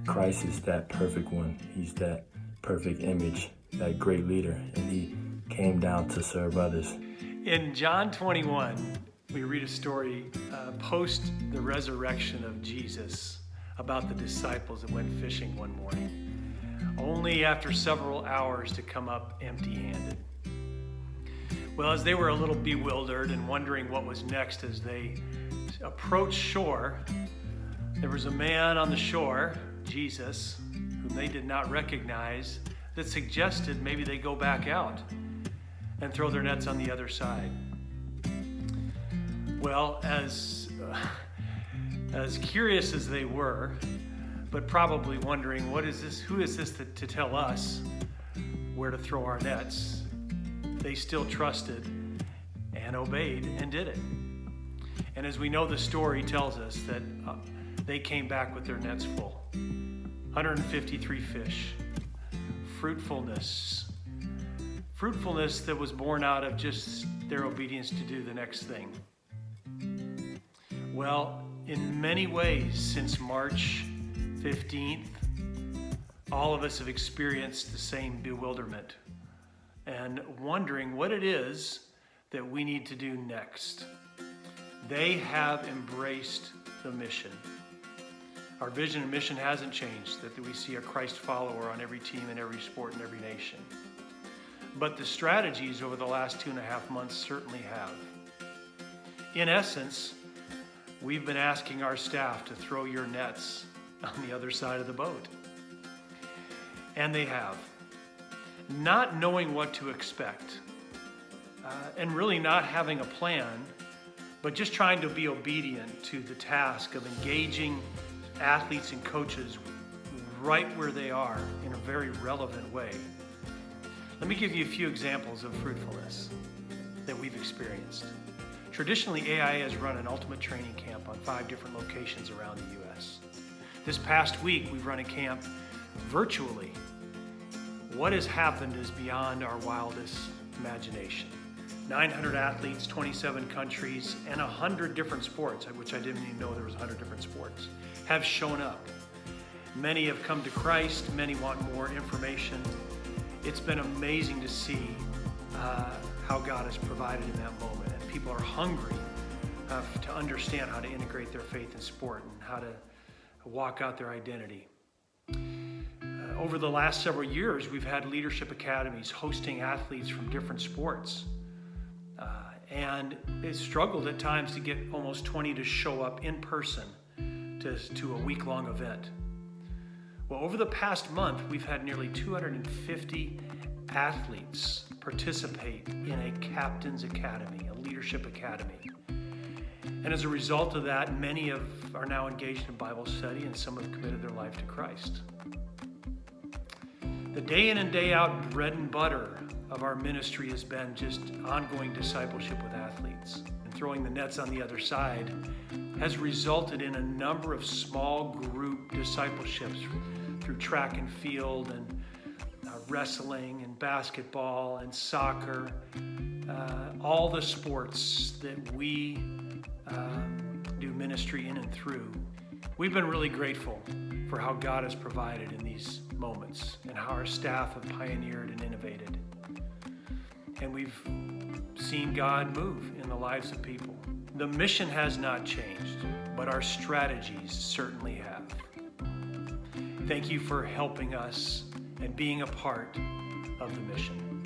Christ is that perfect one. He's that perfect image, that great leader, and he came down to serve others. In John 21, we read a story post the resurrection of Jesus about the disciples that went fishing one morning, only after several hours to come up empty-handed. Well, as they were a little bewildered and wondering what was next as they approached shore, there was a man on the shore, Jesus, whom they did not recognize, that suggested maybe they go back out and throw their nets on the other side. Well, as curious as they were, but probably wondering, who is this to tell us where to throw our nets, they still trusted and obeyed and did it. And as we know, the story tells us that they came back with their nets full. 153 fish. Fruitfulness that was born out of just their obedience to do the next thing. Well, in many ways, since March 15th, all of us have experienced the same bewilderment and wondering what it is that we need to do next. They have embraced the mission. Our vision and mission hasn't changed, that we see a Christ follower on every team in every sport in every nation. But the strategies over the last 2.5 months certainly have. In essence, we've been asking our staff to throw your nets on the other side of the boat. And they have. Not knowing what to expect, and really not having a plan, but just trying to be obedient to the task of engaging athletes and coaches right where they are in a very relevant way. Let me give you a few examples of fruitfulness that we've experienced. Traditionally, AIA has run an ultimate training camp on 5 different locations around the U.S. This past week, we've run a camp virtually. What has happened is beyond our wildest imagination. 900 athletes, 27 countries, and 100 different sports, which I didn't even know there was 100 different sports, have shown up. Many have come to Christ, many want more information. It's been amazing to see how God has provided in that moment. And people are hungry to understand how to integrate their faith in sport and how to walk out their identity. Over the last several years, we've had leadership academies hosting athletes from different sports. And it's struggled at times to get almost 20 to show up in person to a week-long event. Well, over the past month, we've had nearly 250 athletes participate in a captain's academy, a leadership academy. And as a result of that, many are now engaged in Bible study, and some have committed their life to Christ. The day in and day out bread and butter of our ministry has been just ongoing discipleship with athletes. And throwing the nets on the other side has resulted in a number of small group discipleships through track and field and wrestling and basketball and soccer, all the sports that we do ministry in and through. We've been really grateful for how God has provided in these moments and how our staff have pioneered and innovated. And we've seen God move in the lives of people. The mission has not changed, but our strategies certainly have. Thank you for helping us and being a part of the mission.